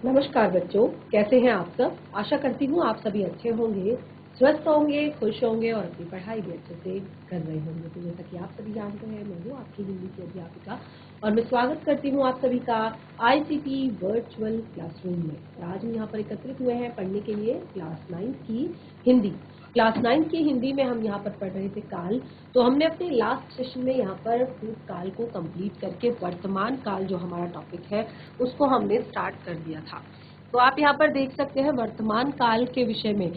नमस्कार बच्चों, कैसे हैं आप सब। आशा करती हूँ आप सभी अच्छे होंगे, स्वस्थ होंगे, खुश होंगे और अपनी पढ़ाई भी अच्छे से कर रहे होंगे। तो जैसा कि आप सभी जानते हैं, मैं हूँ आपकी हिंदी की अध्यापिका और मैं स्वागत करती हूँ आप सभी का आईसीटी वर्चुअल क्लासरूम में। और आज हम यहाँ पर एकत्रित हुए हैं पढ़ने के लिए क्लास 9 की हिंदी। क्लास 9 की हिंदी में हम यहाँ पर पढ़ रहे थे काल। तो हमने अपने लास्ट सेशन में यहाँ पर भूतकाल को कंप्लीट करके वर्तमान काल जो हमारा टॉपिक है उसको हमने स्टार्ट कर दिया था। तो आप यहाँ पर देख सकते हैं वर्तमान काल के विषय में।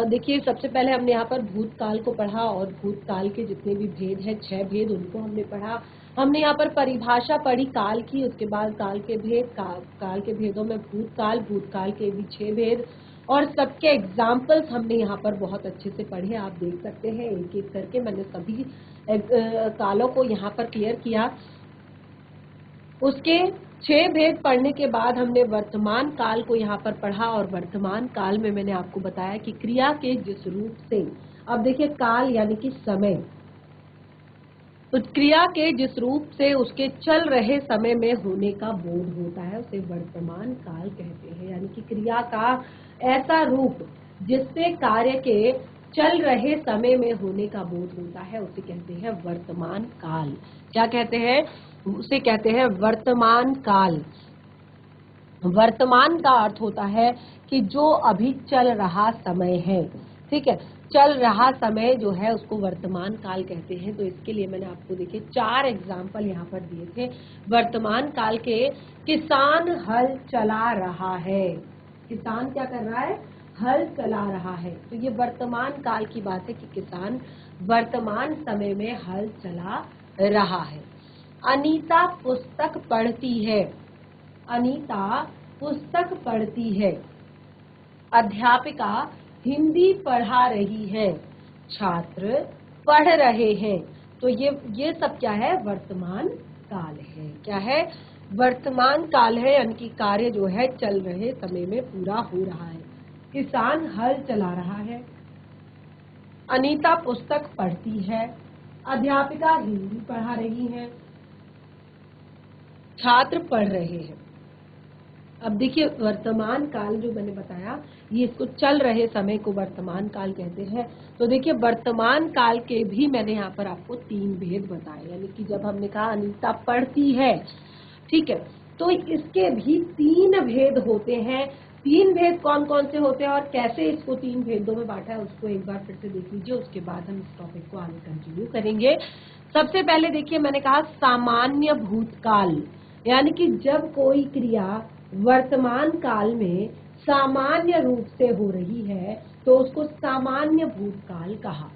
देखिए, सबसे पहले हमने यहाँ पर भूतकाल को पढ़ा और भूतकाल के जितने भी भेद हैं, 6 भेद, उनको हमने पढ़ा। हमने यहाँ पर परिभाषा पढ़ी काल की, उसके बाद काल के भेद, काल के भेदों में भूतकाल, भूतकाल के भी 6 भेद और सबके एग्जाम्पल्स हमने यहाँ पर बहुत अच्छे से पढ़े। आप देख सकते हैं एक एक करके मैंने सभी कालों को यहाँ पर क्लियर किया। उसके 6 भेद पढ़ने के बाद हमने वर्तमान काल को यहाँ पर पढ़ा और वर्तमान काल में मैंने आपको बताया कि क्रिया के जिस रूप से, अब देखिए काल यानी कि समय, उस क्रिया के जिस रूप से उसके चल रहे समय में होने का बोध होता है उसे वर्तमान काल कहते हैं। यानी कि क्रिया का ऐसा रूप जिससे कार्य के चल रहे समय में होने का बोध होता है उसे कहते हैं वर्तमान काल। क्या कहते हैं? उसे कहते हैं वर्तमान काल। वर्तमान का अर्थ होता है कि जो अभी चल रहा समय है, ठीक है, चल रहा समय जो है उसको वर्तमान काल कहते हैं। तो इसके लिए मैंने आपको देखिए 4 एग्जाम्पल यहाँ पर दिए थे वर्तमान काल के। किसान हल चला रहा है, किसान क्या कर रहा है? हल चला रहा है। तो ये वर्तमान काल की बात है कि किसान वर्तमान समय में हल चला रहा है। अनीता पुस्तक पढ़ती है, अनीता पुस्तक पढ़ती है। अध्यापिका हिंदी पढ़ा रही है, छात्र पढ़ रहे हैं। तो ये सब क्या है? वर्तमान काल है। क्या है? वर्तमान काल है, यानी कि कार्य जो है चल रहे समय में पूरा हो रहा है। किसान हल चला रहा है, अनीता पुस्तक पढ़ती है, अध्यापिका हिंदी पढ़ा रही है, छात्र पढ़ रहे हैं। अब देखिए वर्तमान काल जो मैंने बताया, ये इसको चल रहे समय को वर्तमान काल कहते हैं। तो देखिए वर्तमान काल के भी मैंने यहाँ पर आपको 3 भेद बताए। यानी कि जब हमने कहा अनीता पढ़ती है, ठीक है, तो इसके भी 3 भेद होते हैं। 3 भेद कौन कौन से होते हैं और कैसे इसको 3 भेदों में बांटा है उसको एक बार फिर से देख लीजिए, उसके बाद हम इस टॉपिक को आगे कंटिन्यू करेंगे। सबसे पहले देखिए मैंने कहा सामान्य भूतकाल, यानी कि जब कोई क्रिया वर्तमान काल में सामान्य रूप से हो रही है तो उसको सामान्य भूतकाल कहा।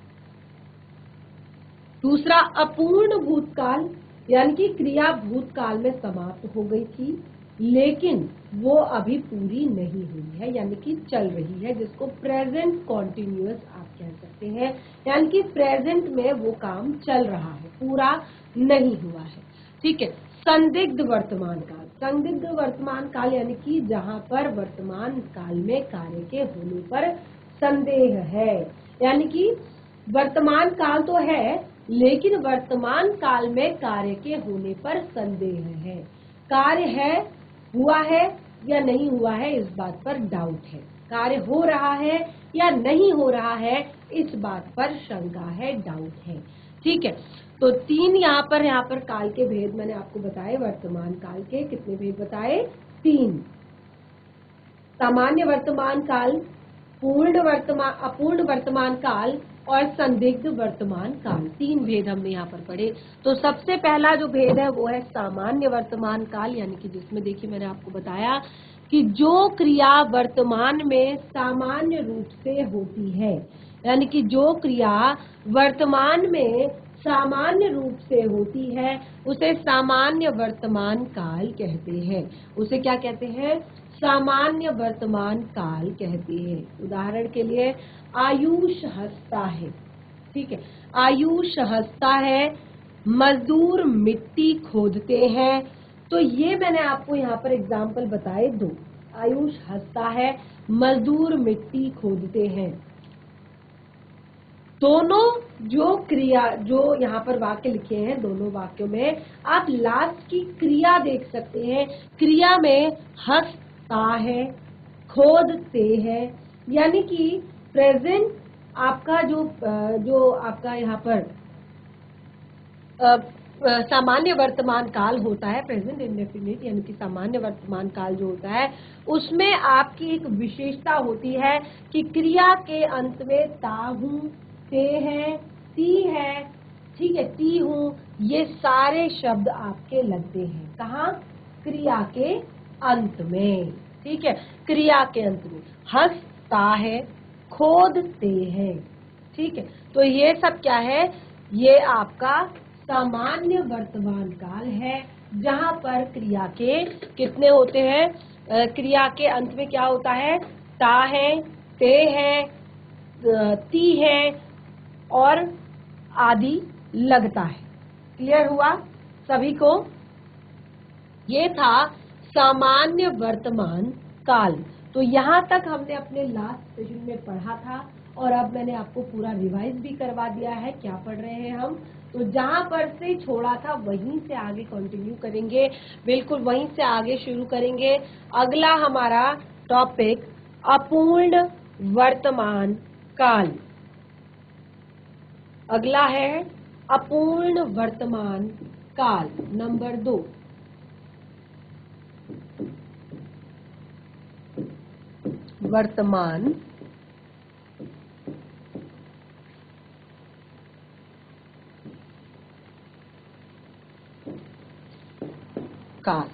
दूसरा अपूर्ण भूतकाल, यानी कि क्रिया भूतकाल में समाप्त हो गई थी लेकिन वो अभी पूरी नहीं हुई है, यानी कि चल रही है, जिसको प्रेजेंट कॉन्टिन्यूअस आप कह सकते हैं। यानी कि प्रेजेंट में वो काम चल रहा है, पूरा नहीं हुआ है, ठीक है। संदिग्ध वर्तमान काल, संदिग्ध वर्तमान काल यानी कि जहां पर वर्तमान काल में कार्य के होने पर संदेह है। यानी कि वर्तमान काल तो है लेकिन वर्तमान काल में कार्य के होने पर संदेह है। कार्य है, हुआ है या नहीं हुआ है, इस बात पर डाउट है। कार्य हो रहा है या नहीं हो रहा है, इस बात पर शंका है, डाउट है, ठीक है। तो 3 यहाँ पर काल के भेद मैंने आपको बताए। वर्तमान काल के कितने भेद बताए? 3। सामान्य वर्तमान काल, अपूर्ण वर्तमान काल और संदिग्ध वर्तमान काल, 3 भेद हमने यहाँ पर पढ़े। तो सबसे पहला जो भेद है वो है सामान्य वर्तमान काल, यानी कि जिसमें देखिए मैंने आपको बताया कि जो क्रिया वर्तमान में सामान्य रूप से होती है, यानी कि जो क्रिया वर्तमान में सामान्य रूप से होती है उसे सामान्य वर्तमान काल कहते हैं। उसे क्या कहते हैं? सामान्य वर्तमान काल कहते हैं। उदाहरण के लिए आयुष हंसता है, ठीक है, आयुष हंसता है, मजदूर मिट्टी खोदते हैं। तो ये मैंने आपको यहाँ पर एग्जाम्पल बताए 2। आयुष हंसता है, मजदूर मिट्टी खोदते हैं। दोनों जो क्रिया, जो यहाँ पर वाक्य लिखे हैं, दोनों वाक्यों में आप लास्ट की क्रिया देख सकते हैं। क्रिया में हंस ता है, खोदते हैं, यानी कि प्रेजेंट आपका जो आपका यहाँ पर सामान्य वर्तमान काल होता है, प्रेजेंट इंडेफिनिट यानी कि सामान्य वर्तमान काल जो होता है, उसमें आपकी एक विशेषता होती है कि क्रिया के अंत में ता हूं, ते है, ती है, ठीक है, ती हूं, ये सारे शब्द आपके लगते हैं। कहाँ? क्रिया के अंत में, ठीक है, क्रिया के अंत में हंसता है, खोदते हैं, ठीक है। तो ये सब क्या है? ये आपका सामान्य वर्तमान काल है, जहां पर क्रिया के कितने होते हैं? क्रिया के अंत में क्या होता है? ता है, ते है, ती है और आदि लगता है। क्लियर हुआ सभी को? ये था सामान्य वर्तमान काल। तो यहाँ तक हमने अपने लास्ट सेशन में पढ़ा था और अब मैंने आपको पूरा रिवाइज भी करवा दिया है। क्या पढ़ रहे हैं हम? तो जहां पर से छोड़ा था वहीं से आगे कंटिन्यू करेंगे, बिल्कुल वहीं से आगे शुरू करेंगे। अगला हमारा टॉपिक अपूर्ण वर्तमान काल। अगला है अपूर्ण वर्तमान काल नंबर 2। वर्तमान काल।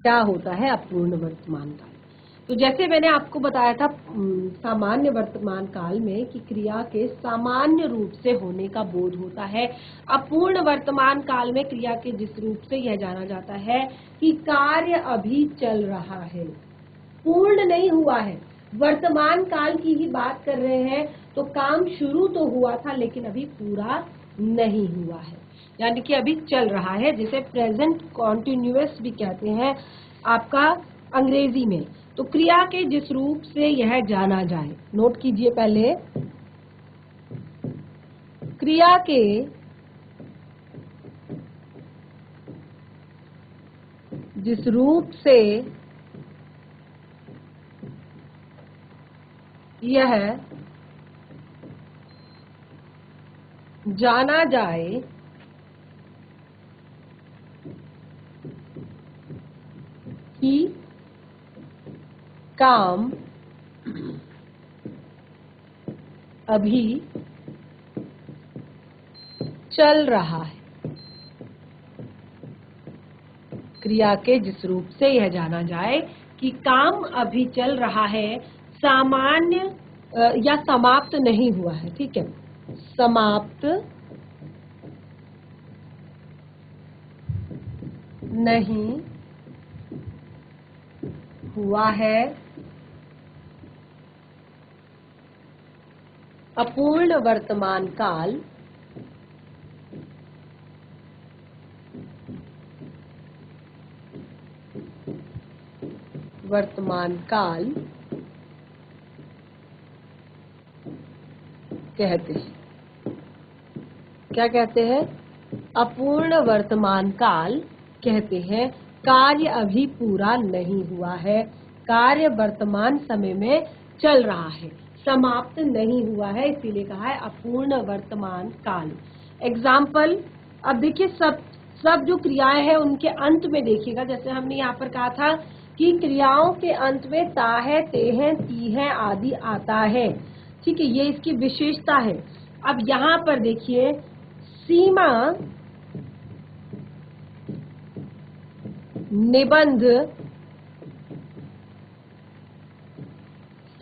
क्या होता है अपूर्ण वर्तमान काल? तो जैसे मैंने आपको बताया था सामान्य वर्तमान काल में कि क्रिया के सामान्य रूप से होने का बोध होता है। अपूर्ण वर्तमान काल में क्रिया के जिस रूप से यह जाना जाता है कि कार्य अभी चल रहा है, पूर्ण नहीं हुआ है। वर्तमान काल की ही बात कर रहे हैं, तो काम शुरू तो हुआ था लेकिन अभी पूरा नहीं हुआ है, यानी कि अभी चल रहा है, जिसे प्रेजेंट कॉन्टिन्यूअस भी कहते हैं आपका अंग्रेजी में। तो क्रिया के जिस रूप से यह जाना जाए, नोट कीजिए पहले, क्रिया के जिस रूप से यह जाना जाए कि काम अभी चल रहा है। क्रिया के जिस रूप से यह जाना जाए कि काम अभी चल रहा है, सामान्य या समाप्त नहीं हुआ है, ठीक है, समाप्त नहीं हुआ है, अपूर्ण वर्तमान काल कहते हैं। क्या कहते हैं? अपूर्ण वर्तमान काल कहते हैं। कार्य अभी पूरा नहीं हुआ है, कार्य वर्तमान समय में चल रहा है, समाप्त नहीं हुआ है, इसीलिए कहा है अपूर्ण वर्तमान काल। एग्जाम्पल, अब देखिए सब जो क्रियाएं हैं उनके अंत में देखिएगा, जैसे हमने यहाँ पर कहा था कि क्रियाओं के अंत में ता है, ते है, ती है आदि आता है, ठीक है, ये इसकी विशेषता है। अब यहाँ पर देखिए, सीमा निबंध,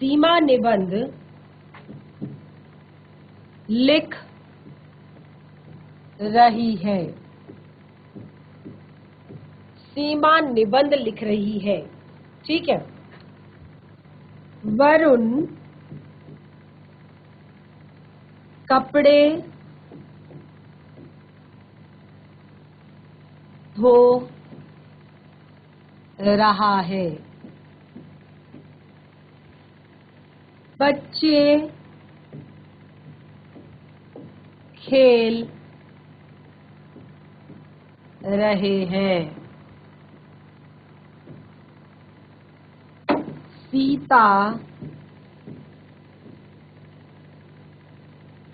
सीमा निबंध लिख रही है, सीमा निबंध लिख रही है, ठीक है। वरुण कपड़े धो रहा है, बच्चे खेल रहे हैं, सीता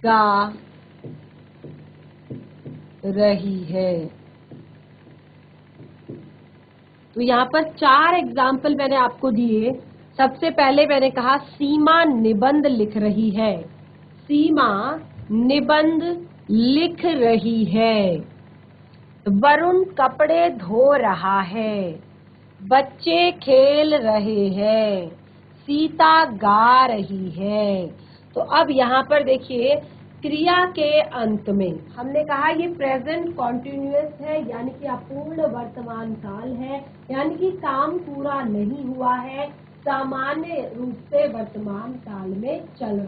गा रही है। तो यहाँ पर 4 एग्जाम्पल मैंने आपको दिए। सबसे पहले मैंने कहा सीमा निबंध लिख रही है। सीमा निबंध लिख रही है। वरुण कपड़े धो रहा है। बच्चे खेल रहे हैं। सीता गा रही है। तो अब यहाँ पर देखिए क्रिया के अंत में हमने कहा ये प्रेजेंट कॉन्टिन्यूअस है, यानी कि अपूर्ण वर्तमान काल है, यानी कि काम पूरा नहीं हुआ है, सामान्य रूप से वर्तमान काल में चल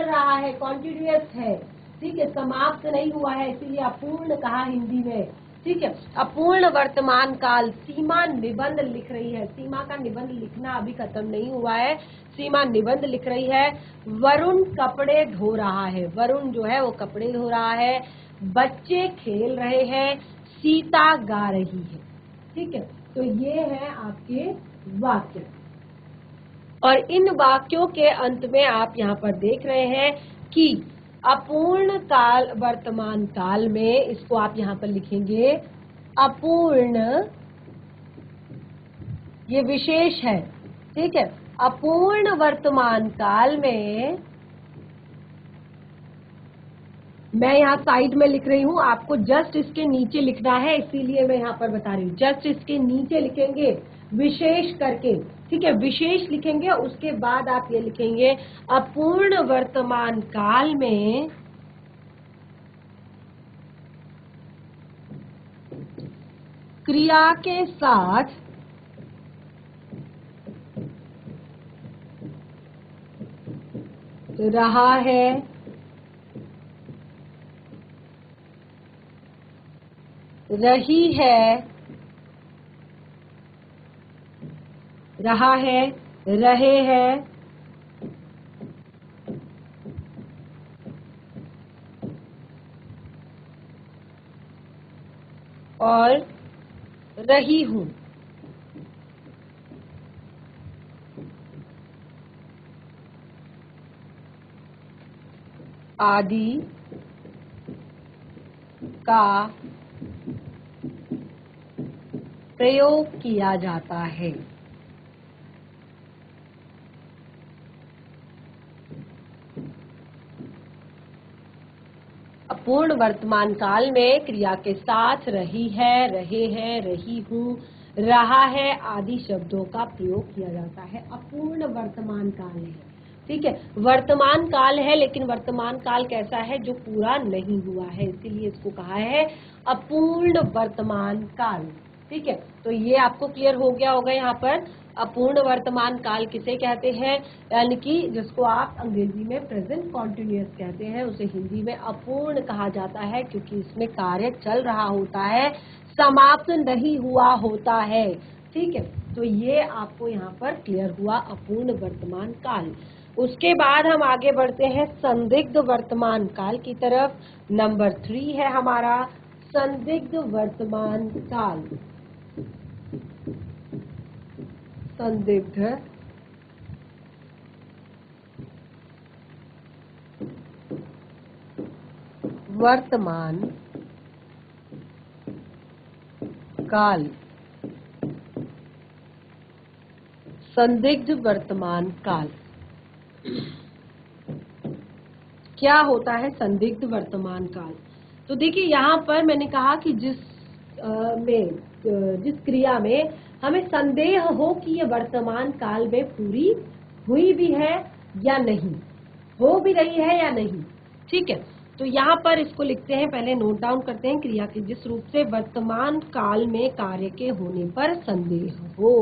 रहा है, कॉन्टिन्यूअस है, ठीक है, समाप्त नहीं हुआ है, इसीलिए अपूर्ण कहा हिंदी में, ठीक है। अपूर्ण वर्तमान काल, सीमा निबंध लिख रही है। सीमा का निबंध लिखना अभी खत्म नहीं हुआ है, सीमा निबंध लिख रही है। वरुण कपड़े धो रहा है। वरुण जो है वो कपड़े धो रहा है। बच्चे खेल रहे हैं। सीता गा रही है। ठीक है, तो ये है आपके वाक्य। और इन वाक्यों के अंत में आप यहाँ पर देख रहे हैं कि अपूर्ण काल वर्तमान काल में, इसको आप यहाँ पर लिखेंगे अपूर्ण, ये विशेष है, ठीक है। अपूर्ण वर्तमान काल में, मैं यहाँ साइड में लिख रही हूँ, आपको जस्ट इसके नीचे लिखना है, इसीलिए मैं यहाँ पर बता रही हूँ। जस्ट इसके नीचे लिखेंगे विशेष करके, ठीक है, विशेष लिखेंगे, उसके बाद आप ये लिखेंगे अपूर्ण वर्तमान काल में क्रिया के साथ रहा है, रही है, रहा है, रहे हैं, और रही हूं। आदि का प्रयोग किया जाता है। अपूर्ण वर्तमान काल में क्रिया के साथ रही है, रहे हैं, रही हूँ, रहा है आदि शब्दों का प्रयोग किया जाता है। अपूर्ण वर्तमान काल है, ठीक है, वर्तमान काल है, लेकिन वर्तमान काल कैसा है, जो पूरा नहीं हुआ है, इसीलिए इसको कहा है अपूर्ण वर्तमान काल, ठीक है। तो ये आपको क्लियर हो गया होगा यहाँ पर अपूर्ण वर्तमान काल किसे कहते हैं, यानी कि जिसको आप अंग्रेजी में प्रेजेंट कॉन्टिन्यूअस कहते हैं, उसे हिंदी में अपूर्ण कहा जाता है, क्योंकि इसमें कार्य चल रहा होता है, समाप्त नहीं हुआ होता है, ठीक है। तो ये आपको यहाँ पर क्लियर हुआ अपूर्ण वर्तमान काल। उसके बाद हम आगे बढ़ते हैं संदिग्ध वर्तमान काल की तरफ। नंबर 3 है हमारा संदिग्ध वर्तमान काल। संदिग्ध वर्तमान काल। संदिग्ध वर्तमान काल क्या होता है? संदिग्ध वर्तमान काल, तो देखिए यहाँ पर मैंने कहा कि जिस क्रिया में हमें संदेह हो कि ये वर्तमान काल में पूरी हुई भी है या नहीं, हो भी रही है या नहीं, ठीक है। तो यहाँ पर इसको लिखते हैं, पहले नोट डाउन करते हैं, क्रिया के जिस रूप से वर्तमान काल में कार्य के होने पर संदेह हो।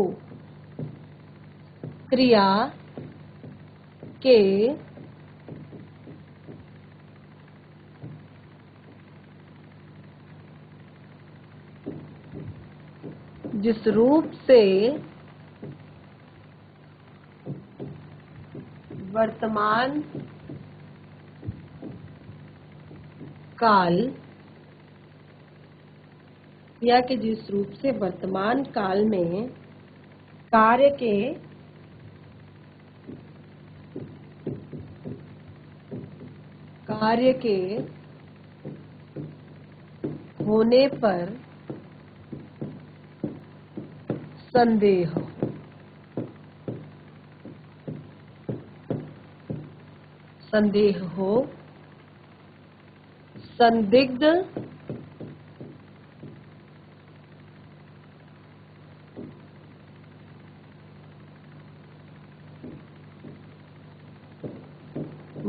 क्रिया के जिस रूप से वर्तमान काल, या कि जिस रूप से वर्तमान काल में कार्य के कार्य के होने पर संदेह, संदेह हो, संदिग्ध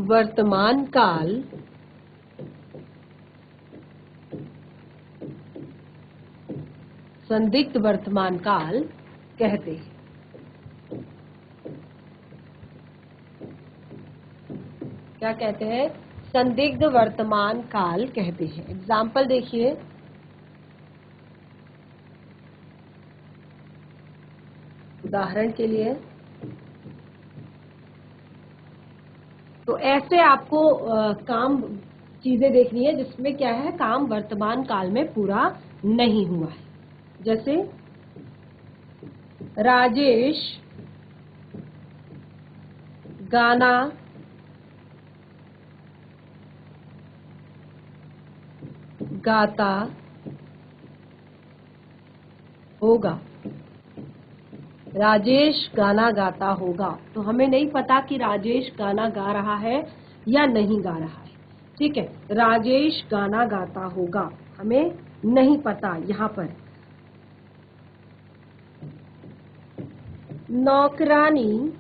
वर्तमान काल संदिग्ध वर्तमान काल कहते हैं। क्या कहते हैं? संदिग्ध वर्तमान काल कहते हैं। एग्जाम्पल देखिए, उदाहरण के लिए तो ऐसे आपको काम चीजें देखनी है जिसमें क्या है, काम वर्तमान काल में पूरा नहीं हुआ है। जैसे राजेश गाना गाता होगा। राजेश गाना गाता होगा, तो हमें नहीं पता कि राजेश गाना गा रहा है या नहीं गा रहा है। ठीक है, राजेश गाना गाता होगा, हमें नहीं पता। यहाँ पर नौकरानी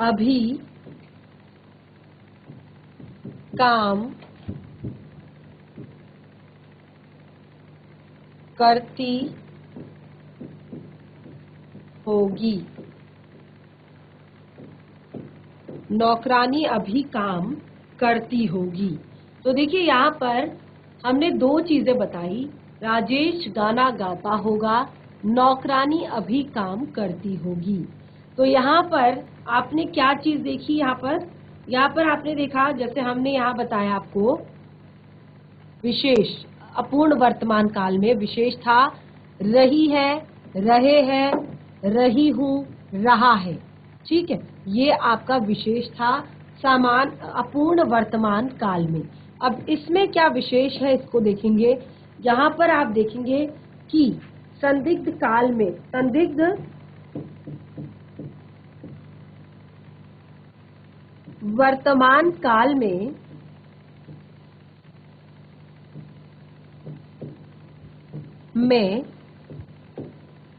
अभी काम करती होगी। नौकरानी अभी काम करती होगी। तो देखिए यहाँ पर हमने दो चीजें बताई, राजेश गाना गाता होगा, नौकरानी अभी काम करती होगी। तो यहाँ पर आपने क्या चीज देखी? यहाँ पर आपने देखा, जैसे हमने यहाँ बताया आपको विशेष अपूर्ण वर्तमान काल में विशेष था रही है, रहे हैं, रही हूं, रहा है। ठीक है, ये आपका विशेष था समान अपूर्ण वर्तमान काल में। अब इसमें क्या विशेष है इसको देखेंगे। यहाँ पर आप देखेंगे कि संदिग्ध काल में, संदिग्ध वर्तमान काल में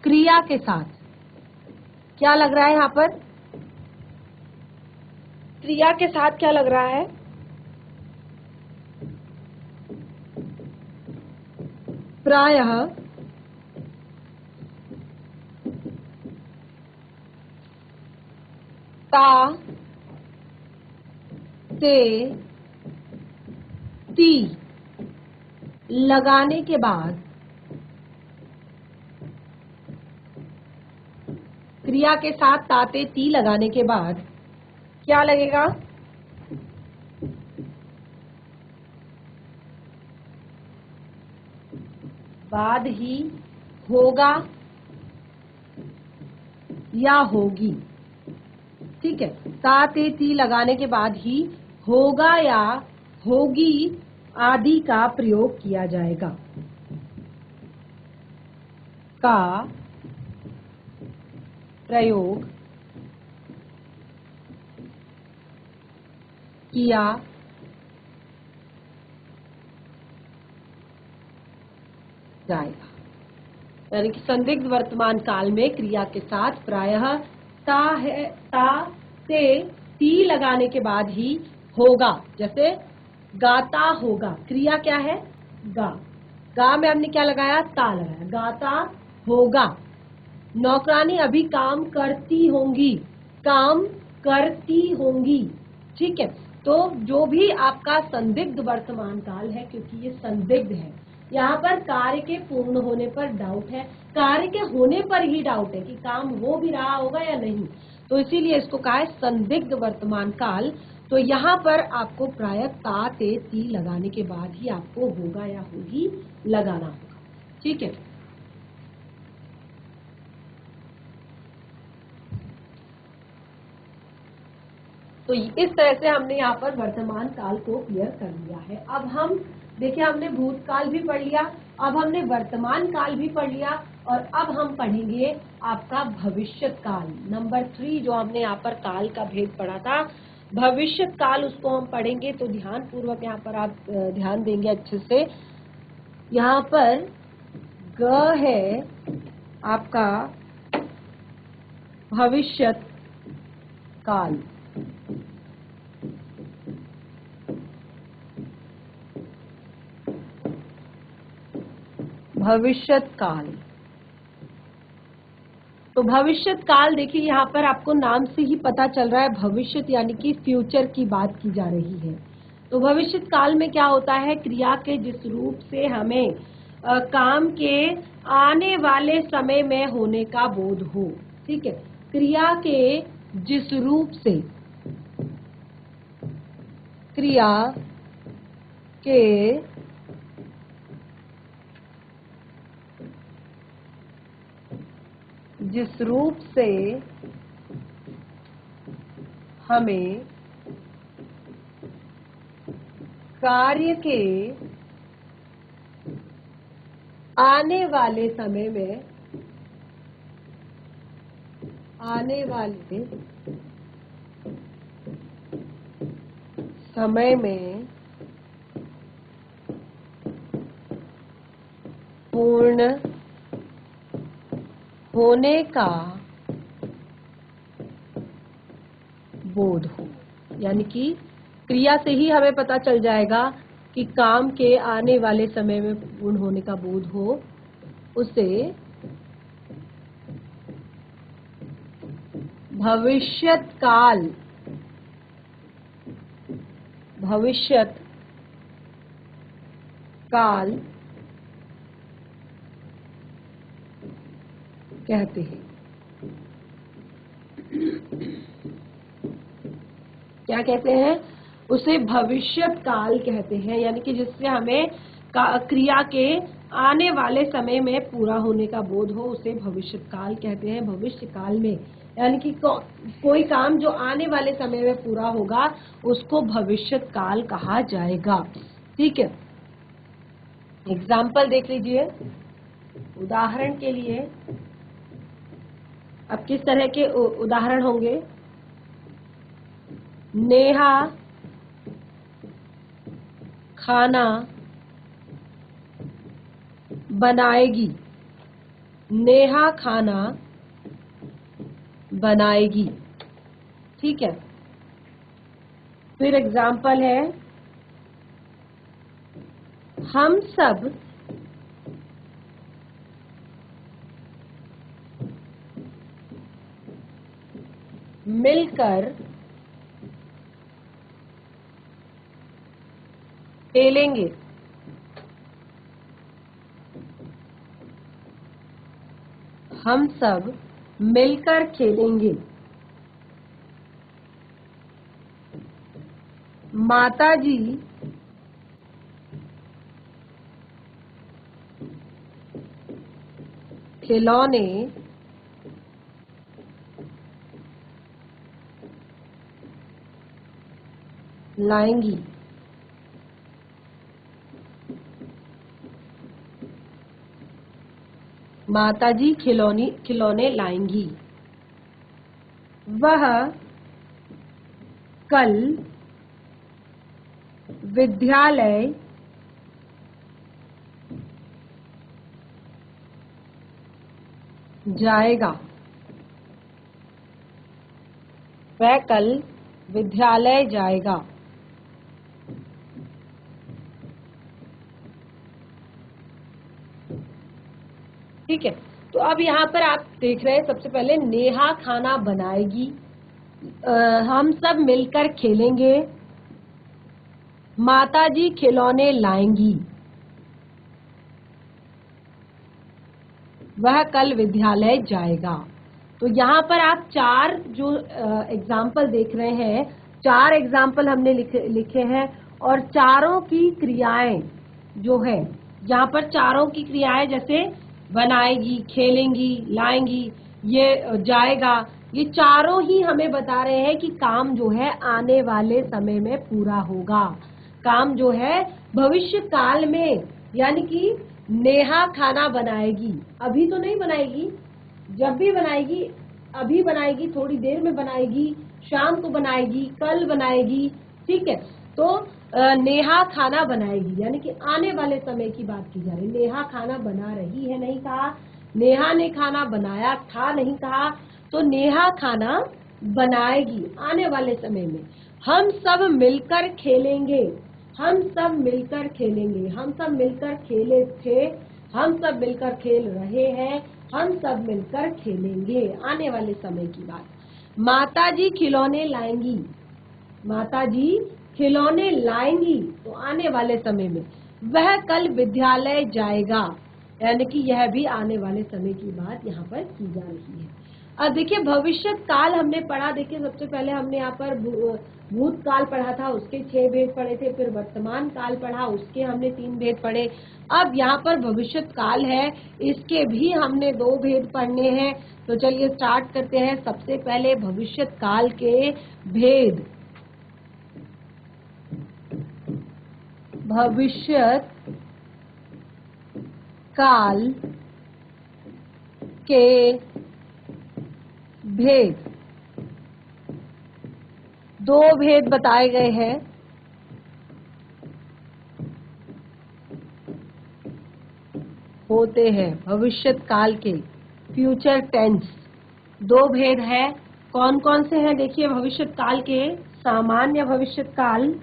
क्रिया के साथ क्या लग रहा है? यहाँ पर क्रिया के साथ क्या लग रहा है? प्रायः ता से ती लगाने के बाद, क्रिया के साथ ताते ती लगाने के बाद क्या लगेगा? बाद ही होगा या होगी। ठीक है, ताते ती लगाने के बाद ही होगा या होगी आदि का प्रयोग किया जाएगा। का प्रयोग किया जाएगा। यानी कि संदिग्ध वर्तमान काल में क्रिया के साथ प्रायः ता से ती लगाने के बाद ही होगा। जैसे गाता होगा, क्रिया क्या है? गा। गा में हमने क्या लगाया? ता लगाया। गाता होगा। नौकरानी अभी काम करती होंगी, काम करती होंगी। ठीक है, तो जो भी आपका संदिग्ध वर्तमान काल है, क्योंकि ये संदिग्ध है, यहाँ पर कार्य के पूर्ण होने पर डाउट है, कार्य के होने पर ही डाउट है कि काम हो भी रहा होगा या नहीं, तो इसीलिए इसको कहा है संदिग्ध वर्तमान काल। तो यहाँ पर आपको प्रायः ता ते ती लगाने के बाद ही आपको होगा या होगी लगाना होगा। ठीक है, तो इस तरह से हमने यहाँ पर वर्तमान काल को क्लियर कर लिया है। अब हम देखिए, हमने भूतकाल भी पढ़ लिया, अब हमने वर्तमान काल भी पढ़ लिया, और अब हम पढ़ेंगे आपका भविष्यत काल। नंबर 3 जो हमने यहाँ पर काल का भेद पढ़ा था, भविष्यत काल, उसको हम पढ़ेंगे। तो ध्यान पूर्वक यहाँ पर आप ध्यान देंगे अच्छे से। यहाँ पर ग है आपका भविष्यत काल। भविष्यत काल, तो भविष्यत काल देखिए, यहाँ पर आपको नाम से ही पता चल रहा है, भविष्यत यानी कि फ्यूचर की बात की जा रही है। तो भविष्यत काल में क्या होता है, क्रिया के जिस रूप से हमें काम के आने वाले समय में होने का बोध हो। ठीक है, क्रिया के जिस रूप से, क्रिया के जिस रूप से हमें कार्य के आने वाले समय में पूर्ण होने का बोध हो। यानी कि क्रिया से ही हमें पता चल जाएगा कि काम के आने वाले समय में पूर्ण होने का बोध हो, उसे भविष्यत काल कहते हैं। क्या कहते हैं, उसे भविष्यत काल कहते हैं। यानी कि जिससे हमें क्रिया के आने वाले समय में पूरा होने का बोध हो, उसे भविष्यत काल कहते हैं। भविष्य काल में यानी कि कोई काम जो आने वाले समय में पूरा होगा, उसको भविष्यत काल कहा जाएगा। ठीक है, एग्जाम्पल देख लीजिए। उदाहरण के लिए अब किस तरह के उदाहरण होंगे, नेहा खाना बनाएगी। नेहा खाना बनाएगी। ठीक है, फिर एग्जाम्पल है, हम सब मिलकर खेलेंगे। हम सब मिलकर खेलेंगे। माताजी खिलौने लाएंगी। माताजी खिलौने लाएंगी। वह कल विद्यालय जाएगा। वह कल विद्यालय जाएगा। ठीक है, तो अब यहाँ पर आप देख रहे हैं, सबसे पहले नेहा खाना बनाएगी, हम सब मिलकर खेलेंगे, माताजी खिलौने लाएंगी, वह कल विद्यालय जाएगा। तो यहाँ पर आप 4 जो एग्जाम्पल देख रहे हैं, 4 एग्जाम्पल हमने लिखे हैं, और चारों की क्रियाएं जो है, यहाँ पर चारों की क्रियाएं जैसे बनाएगी, खेलेंगी, लाएंगी, ये जाएगा, ये चारों ही हमें बता रहे हैं कि काम जो है आने वाले समय में पूरा होगा। काम जो है भविष्य काल में, यानी कि नेहा खाना बनाएगी, अभी तो नहीं बनाएगी, जब भी बनाएगी, अभी बनाएगी, थोड़ी देर में बनाएगी, शाम को बनाएगी, कल बनाएगी, ठीक है। तो नेहा खाना बनाएगी, यानी कि आने वाले समय की बात की जा रही है। नेहा खाना बना रही है नहीं कहा, नेहा ने खाना बनाया था नहीं कहा, तो नेहा खाना बनाएगी आने वाले समय में। हम सब मिलकर खेलेंगे, हम सब मिलकर खेलेंगे, हम सब मिलकर खेले थे, हम सब मिलकर खेल रहे हैं, हम सब मिलकर खेलेंगे, आने वाले समय की बात। माताजी खिलौने लाएंगी, माताजी खिलौने लाएंगी, तो आने वाले समय में। वह कल विद्यालय जाएगा, यानी कि यह भी आने वाले समय की बात यहाँ पर की जा रही है। अब देखिए भविष्य काल हमने पढ़ा, देखिए सबसे पहले हमने यहाँ पर भूतकाल पढ़ा था, उसके 6 भेद पढ़े थे, फिर वर्तमान काल पढ़ा, उसके हमने 3 भेद पढ़े। अब यहाँ पर भविष्य काल है, इसके भी हमने 2 भेद पढ़ने हैं। तो चलिए स्टार्ट करते हैं। सबसे पहले भविष्य काल के भेद। भविष्य काल के भेद, 2 भेद बताए गए हैं। होते हैं भविष्य काल के, फ्यूचर टेंस, 2 भेद है। कौन कौन से हैं देखिए भविष्य काल के। सामान्य भविष्य काल,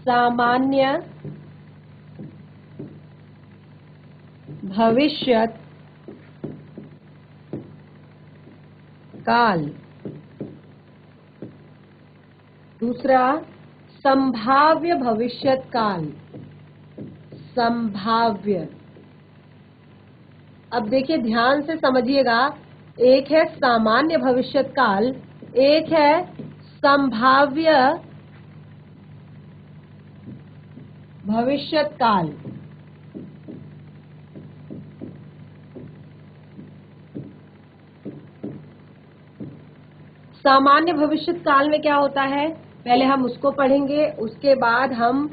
सामान्य भविष्य काल, दूसरा संभाव्य भविष्य काल, संभाव्य। अब देखिए ध्यान से समझिएगा, एक है सामान्य भविष्य काल, एक है संभाव्य भविष्य काल। सामान्य भविष्य काल में क्या होता है, पहले हम उसको पढ़ेंगे, उसके बाद हम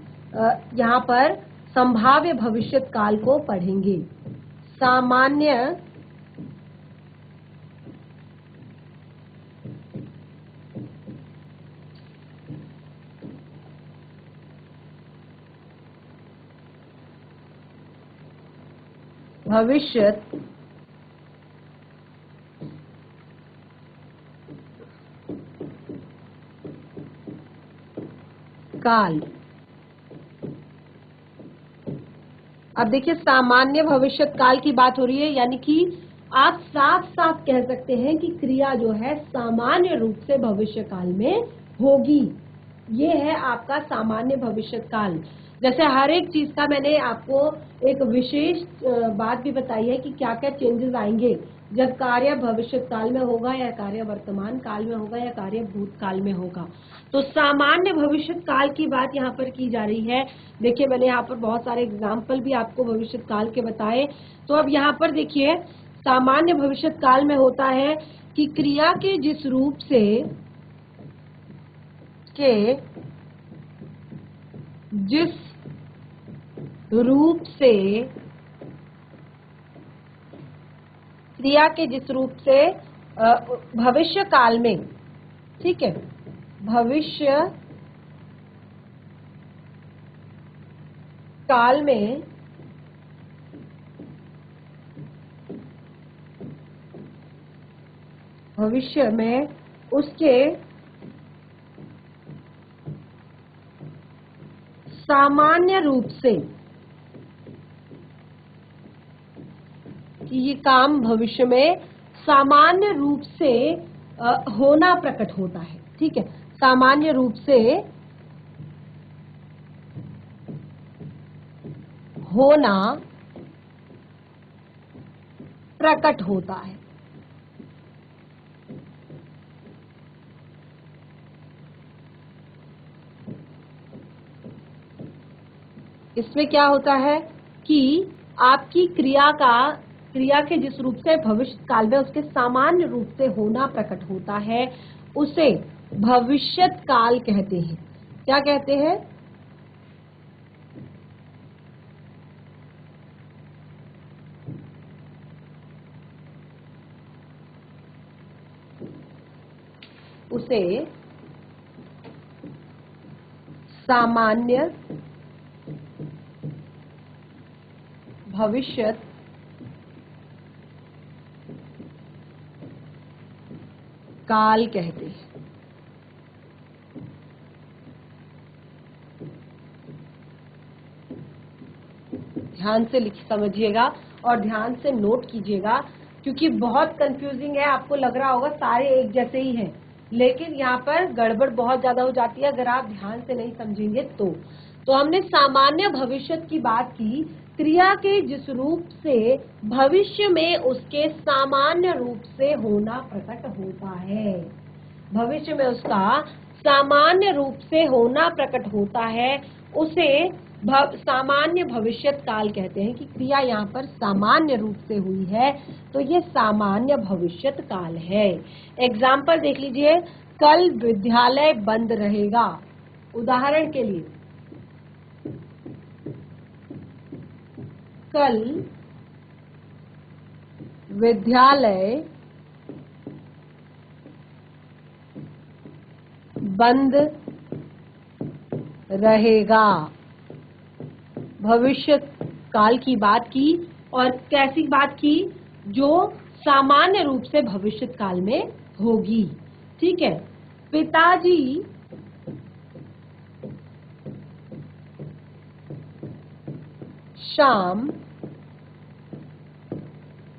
यहाँ पर संभाव्य भविष्य काल को पढ़ेंगे। सामान्य भविष्य काल। अब देखिए सामान्य भविष्य काल की बात हो रही है, यानी कि आप साफ साफ कह सकते हैं कि क्रिया जो है सामान्य रूप से भविष्य काल में होगी। ये है आपका सामान्य भविष्य काल। जैसे हर एक चीज का मैंने आपको एक विशेष बात भी बताई है कि क्या क्या चेंजेस आएंगे जब कार्य भविष्य काल में होगा, या कार्य वर्तमान काल में होगा, या कार्य भूतकाल में होगा। तो सामान्य भविष्य काल की बात यहाँ पर की जा रही है। देखिए मैंने यहाँ पर बहुत सारे एग्जाम्पल भी आपको भविष्य काल के बताए। तो अब यहाँ पर देखिए सामान्य भविष्य काल में होता है कि क्रिया के जिस रूप से क्रिया के जिस रूप से भविष्य काल में, ठीक है, भविष्य काल में भविष्य में उसके सामान्य रूप से, कि ये काम भविष्य में सामान्य रूप से होना प्रकट होता है, ठीक है, सामान्य रूप से होना प्रकट होता है। इसमें क्या होता है कि आपकी क्रिया क्रिया के जिस रूप से भविष्य काल में उसके सामान्य रूप से होना प्रकट होता है उसे भविष्यत काल कहते हैं। क्या कहते हैं? उसे सामान्य भविष्यत काल कहते हैं। ध्यान से समझिएगा और ध्यान से नोट कीजिएगा, क्योंकि बहुत कंफ्यूजिंग है। आपको लग रहा होगा सारे एक जैसे ही हैं, लेकिन यहाँ पर गड़बड़ बहुत ज्यादा हो जाती है अगर आप ध्यान से नहीं समझेंगे तो हमने सामान्य भविष्यत की बात की, क्रिया के जिस रूप से भविष्य में उसके सामान्य रूप से होना प्रकट होता है, भविष्य में उसका सामान्य रूप से होना प्रकट होता है, उसे सामान्य भविष्यत काल कहते हैं। कि क्रिया यहाँ पर सामान्य रूप से हुई है तो ये सामान्य भविष्यत काल है। एग्जाम्पल देख लीजिए, कल विद्यालय बंद रहेगा। उदाहरण के लिए, कल विद्यालय बंद रहेगा। भविष्य काल की बात की, और कैसी बात की? जो सामान्य रूप से भविष्य काल में होगी। ठीक है। पिताजी शाम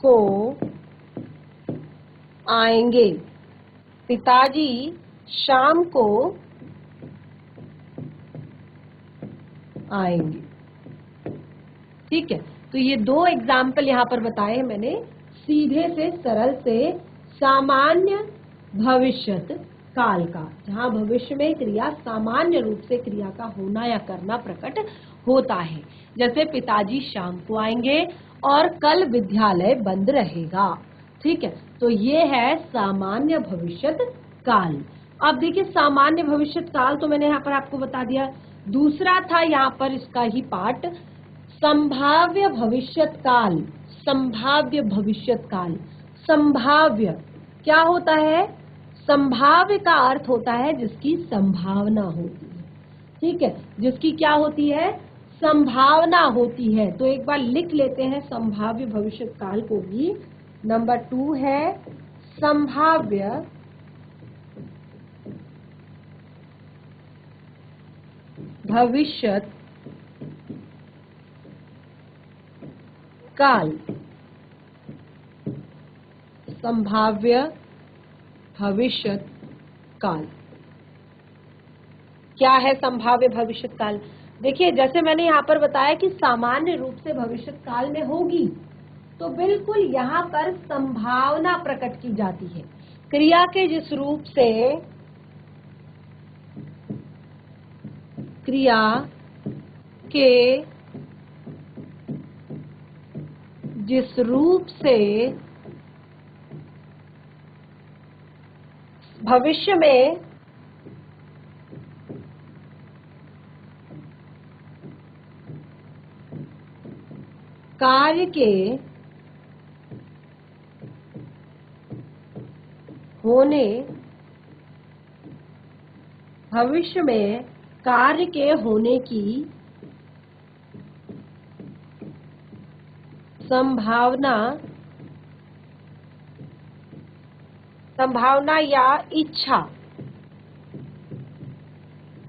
को आएंगे। पिताजी शाम को आएंगे। ठीक है, तो ये दो एग्जाम्पल यहाँ पर बताए हैं मैंने, सीधे से सरल से सामान्य भविष्यत काल का, जहाँ भविष्य में क्रिया सामान्य रूप से क्रिया का होना या करना प्रकट होता है। जैसे पिताजी शाम को आएंगे और कल विद्यालय बंद रहेगा। ठीक है, तो ये है सामान्य भविष्यत काल। अब देखिए, सामान्य भविष्यत काल तो मैंने यहाँ पर आपको बता दिया। दूसरा था यहाँ पर इसका ही पार्ट, संभाव्य भविष्यत काल। संभाव्य भविष्यत काल, संभाव्य क्या होता है? संभाव्य का अर्थ होता है जिसकी संभावना होती है। ठीक है, जिसकी क्या होती है? संभावना होती है। तो एक बार लिख लेते हैं संभाव्य भविष्यत काल को भी। नंबर 2 है संभाव्य भविष्यत काल। संभाव्य भविष्यत काल क्या है? संभाव्य भविष्यत काल, देखिए जैसे मैंने यहाँ पर बताया कि सामान्य रूप से भविष्यत काल में होगी, तो बिल्कुल यहाँ पर संभावना प्रकट की जाती है। क्रिया के जिस रूप से, क्रिया के जिस रूप से भविष्य में कार्य के होने, भविष्य में कार्य के होने की संभावना, संभावना या इच्छा,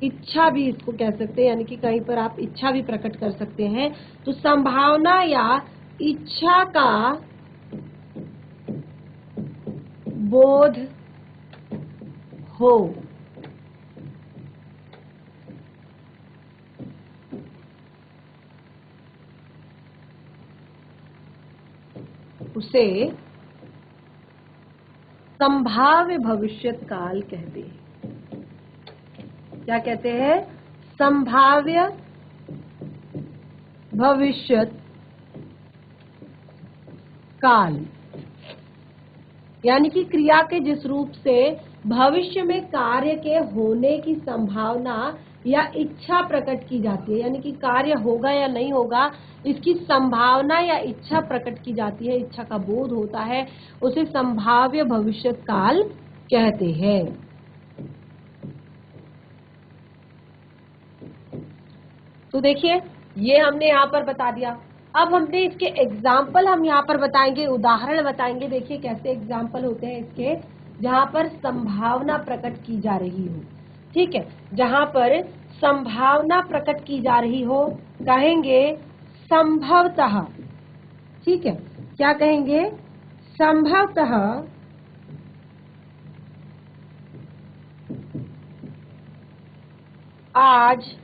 इच्छा भी इसको कह सकते हैं, यानी कि कहीं पर आप इच्छा भी प्रकट कर सकते हैं। तो संभावना या इच्छा का बोध हो, उसे संभाव्य भविष्यत काल कहते हैं। क्या कहते हैं? संभाव्य भविष्यत काल, यानी कि क्रिया के जिस रूप से भविष्य में कार्य के होने की संभावना या इच्छा प्रकट की जाती है, यानी कि कार्य होगा या नहीं होगा इसकी संभावना या इच्छा प्रकट की जाती है, इच्छा का बोध होता है, उसे संभाव्य भविष्यत काल कहते हैं। तो देखिए ये हमने यहाँ पर बता दिया। अब हमने इसके एग्जाम्पल हम यहाँ पर बताएंगे, उदाहरण बताएंगे। देखिए कैसे एग्जाम्पल होते हैं इसके, जहाँ पर संभावना प्रकट की जा रही हो। ठीक है, जहाँ पर संभावना प्रकट की जा रही हो कहेंगे संभवतः। ठीक है, क्या कहेंगे? संभवतः आज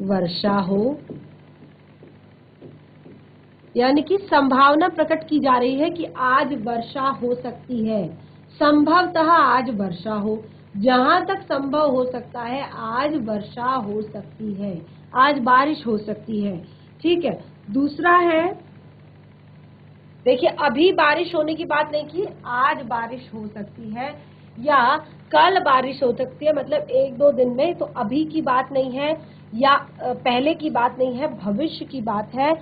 वर्षा हो, यानी कि संभावना प्रकट की जा रही है कि आज वर्षा हो सकती है। संभवतः आज वर्षा हो, जहां तक संभव हो सकता है आज वर्षा हो सकती है, आज बारिश हो सकती है। ठीक है, दूसरा है, देखिए अभी बारिश होने की बात नहीं की, आज बारिश हो सकती है या कल बारिश हो सकती है, मतलब एक दो दिन में। तो अभी की बात नहीं है या पहले की बात नहीं है, भविष्य की बात है।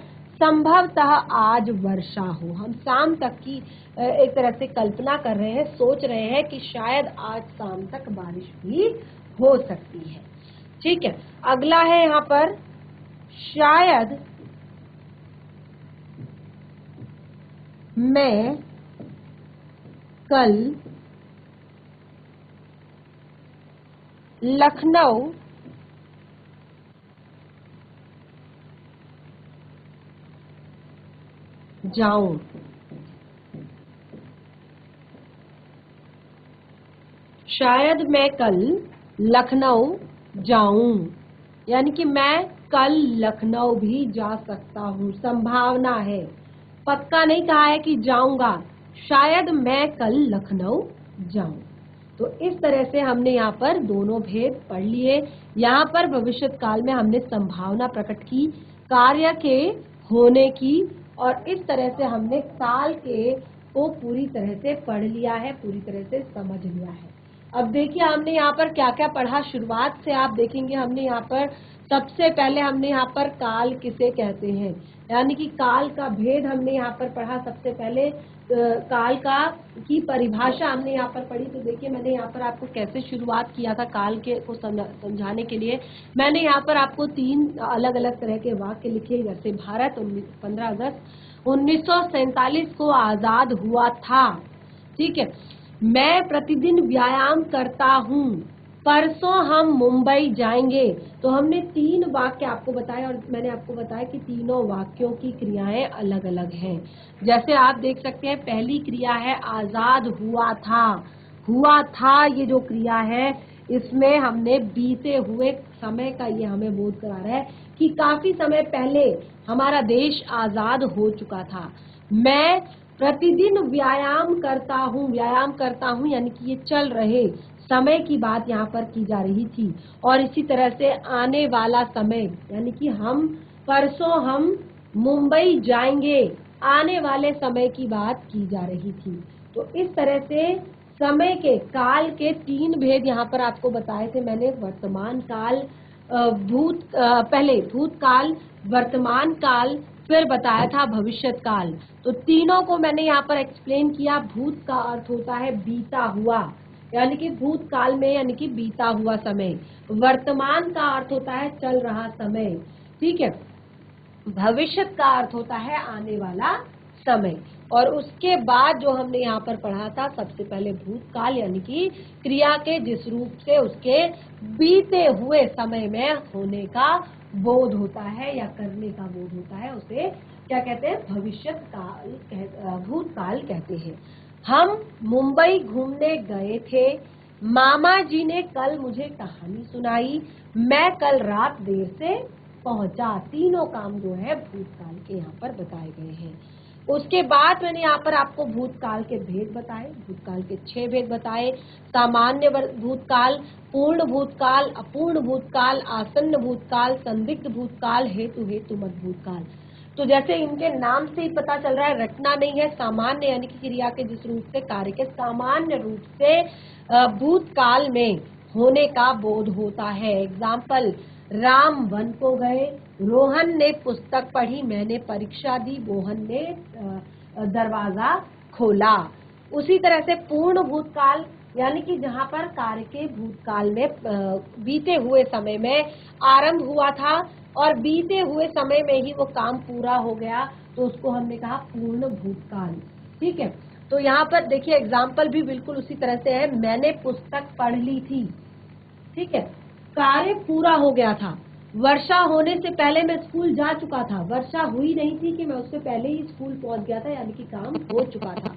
संभवतः आज वर्षा हो, हम शाम तक की एक तरह से कल्पना कर रहे हैं, सोच रहे हैं कि शायद आज शाम तक बारिश भी हो सकती है। ठीक है, अगला है यहाँ पर शायद मैं कल लखनऊ जाऊं। शायद मैं कल लखनऊ जाऊं, यानी कि मैं कल लखनऊ भी जा सकता हूं, संभावना है, पक्का नहीं कहा है कि जाऊंगा। शायद मैं कल लखनऊ जाऊं। तो इस तरह से हमने यहाँ पर दोनों भेद पढ़ लिए। यहाँ पर भविष्यत काल में हमने संभावना प्रकट की कार्य के होने की, और इस तरह से हमने काल के को पूरी तरह से पढ़ लिया है, पूरी तरह से समझ लिया है। अब देखिए हमने यहाँ पर क्या क्या पढ़ा। शुरुआत से आप देखेंगे हमने यहाँ पर सबसे पहले हमने यहाँ पर काल किसे कहते हैं, यानी कि काल का भेद हमने यहाँ पर पढ़ा। सबसे पहले काल का की परिभाषा हमने यहाँ पर पढ़ी। तो देखिए मैंने यहाँ पर आपको कैसे शुरुआत किया था काल के को समझाने के लिए। मैंने यहाँ पर आपको 3 अलग अलग तरह के वाक्य लिखे, जैसे भारत 15 अगस्त 1947 को आजाद हुआ था। ठीक है, मैं प्रतिदिन व्यायाम करता हूँ, परसों हम मुंबई जाएंगे। तो हमने 3 वाक्य आपको बताए, और मैंने आपको बताया कि तीनों वाक्यों की क्रियाएं अलग अलग हैं। जैसे आप देख सकते हैं पहली क्रिया है आजाद हुआ था। हुआ था ये जो क्रिया है, इसमें हमने बीते हुए समय का ये हमें बोध करा रहा है कि काफी समय पहले हमारा देश आजाद हो चुका था। मैं प्रतिदिन व्यायाम करता हूँ यानी कि ये चल रहे समय की बात यहाँ पर की जा रही थी। और इसी तरह से आने वाला समय, यानी कि परसों हम मुंबई जाएंगे, आने वाले समय की बात की जा रही थी। तो इस तरह से समय के काल के 3 भेद यहाँ पर आपको बताए थे मैंने। वर्तमान काल, पहले भूतकाल, वर्तमान काल, फिर बताया था भविष्यत काल। तो तीनों को मैंने यहाँ पर एक्सप्लेन किया। भूत का अर्थ होता है बीता हुआ, यानी कि भूतकाल में यानी कि बीता हुआ समय। वर्तमान का अर्थ होता है चल रहा समय। ठीक है, भविष्यत का अर्थ होता है आने वाला समय। और उसके बाद जो हमने यहाँ पर पढ़ा था, सबसे पहले भूतकाल यानी कि क्रिया के जिस रूप से उसके बीते हुए समय में होने का बोध होता है या करने का बोध होता है, उसे क्या कहते हैं? भविष्यत काल, भूतकाल कहते हैं। हम मुंबई घूमने गए थे, मामा जी ने कल मुझे कहानी सुनाई, मैं कल रात देर से पहुंचा। तीनों काम जो है भूतकाल के यहाँ पर बताए गए हैं। उसके बाद मैंने यहाँ पर आपको भूतकाल के भेद बताए, भूतकाल के 6 भेद बताए। सामान्य भूतकाल, पूर्ण भूतकाल, अपूर्ण भूतकाल, आसन्न भूतकाल, संदिग्ध भूतकाल, हेतु हेतुमत भूतकाल। तो जैसे इनके नाम से ही पता चल रहा है, रटना नहीं है, सामान्य यानी कि क्रिया के जिस रूप से कार्य के सामान्य रूप से भूतकाल में होने का बोध होता है। एग्जाम्पल, राम वन को गए, रोहन ने पुस्तक पढ़ी, मैंने परीक्षा दी, मोहन ने दरवाजा खोला। उसी तरह से पूर्ण भूतकाल यानी कि जहां पर कार्य के भूतकाल में बीते हुए समय में आरंभ हुआ था और बीते हुए समय में ही वो काम पूरा हो गया, तो उसको हमने कहा पूर्ण भूतकाल। ठीक है, तो यहाँ पर देखिए एग्जाम्पल भी बिल्कुल उसी तरह से है, मैंने पुस्तक पढ़ ली थी। ठीक है, कार्य पूरा हो गया था, वर्षा होने से पहले मैं स्कूल जा चुका था, वर्षा हुई नहीं थी कि मैं उससे पहले ही स्कूल पहुंच गया था, यानी कि काम हो चुका था।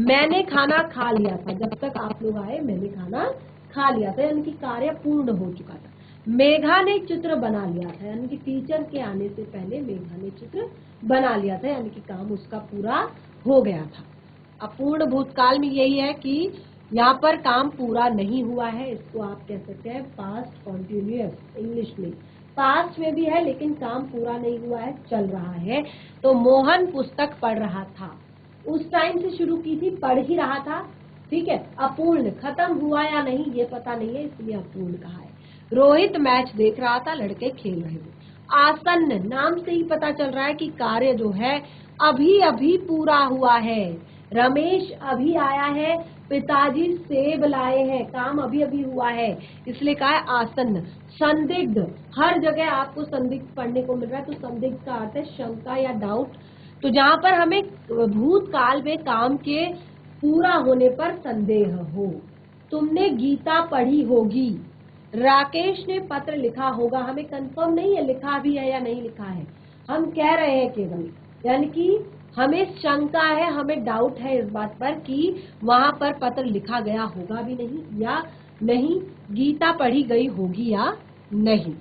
मैंने खाना खा लिया था, जब तक आप लोग आए मैंने खाना खा लिया था, यानी कि कार्य पूर्ण हो चुका था। मेघा ने चित्र बना लिया था, यानी कि टीचर के आने से पहले मेघा ने चित्र बना लिया था, यानी कि काम उसका पूरा हो गया था। अपूर्ण भूतकाल में यही है कि यहाँ पर काम पूरा नहीं हुआ है, इसको आप कह सकते हैं पास्ट कॉन्टिन्यूअस, इंग्लिश में पास्ट में भी है लेकिन काम पूरा नहीं हुआ है, चल रहा है। तो मोहन पुस्तक पढ़ रहा था, उस टाइम से शुरू की थी, पढ़ ही रहा था। ठीक है, अपूर्ण, खत्म हुआ या नहीं ये पता नहीं है, इसलिए अपूर्ण कहा है। रोहित मैच देख रहा था, लड़के खेल रहे थे। आसन्न, नाम से ही पता चल रहा है कि कार्य जो है अभी अभी पूरा हुआ है। रमेश अभी आया है, पिताजी सेब लाए हैं, काम अभी अभी हुआ है, इसलिए कहा है आसन्न। संदिग्ध, हर जगह आपको संदिग्ध पढ़ने को मिल रहा है, तो संदिग्ध का अर्थ है शंका या डाउट। तो जहां पर हमें भूतकाल में काम के पूरा होने पर संदेह हो। तुमने गीता पढ़ी होगी, राकेश ने पत्र लिखा होगा, हमें कंफर्म नहीं है लिखा भी है या नहीं लिखा है, हम कह रहे हैं केवल, यानी कि हमें शंका है, हमें डाउट है इस बात पर कि वहां पर पत्र लिखा गया होगा भी नहीं या नहीं, गीता पढ़ी गई होगी या नहीं।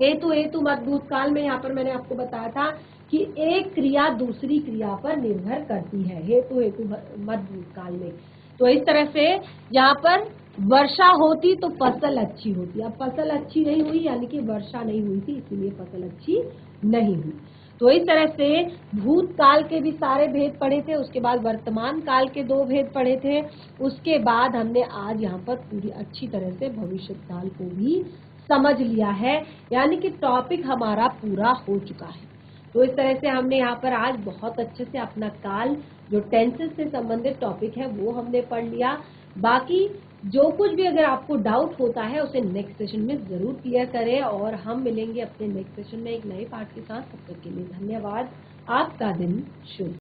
हेतु हेतु मत भूतकाल में यहाँ पर मैंने आपको बताया था कि एक क्रिया दूसरी क्रिया पर निर्भर करती है, हेतु हेतु मत भूतकाल में। तो इस तरह से यहाँ पर वर्षा होती तो फसल अच्छी होती, अब फसल अच्छी नहीं हुई यानी कि वर्षा नहीं हुई थी, इसीलिए फसल अच्छी नहीं हुई। तो इस तरह से भूतकाल के भी सारे भेद पढ़े थे, उसके बाद वर्तमान काल के 2 भेद पढ़े थे, उसके बाद हमने आज यहाँ पर पूरी अच्छी तरह से भविष्य काल को भी समझ लिया है, यानी कि टॉपिक हमारा पूरा हो चुका है। तो इस तरह से हमने यहाँ पर आज बहुत अच्छे से अपना काल, जो टेंसेस से संबंधित टॉपिक है वो हमने पढ़ लिया। बाकी जो कुछ भी अगर आपको डाउट होता है उसे नेक्स्ट सेशन में जरूर क्लियर करें, और हम मिलेंगे अपने नेक्स्ट सेशन में एक नए पार्ट के साथ। तब तक के लिए धन्यवाद, आपका दिन शुभ।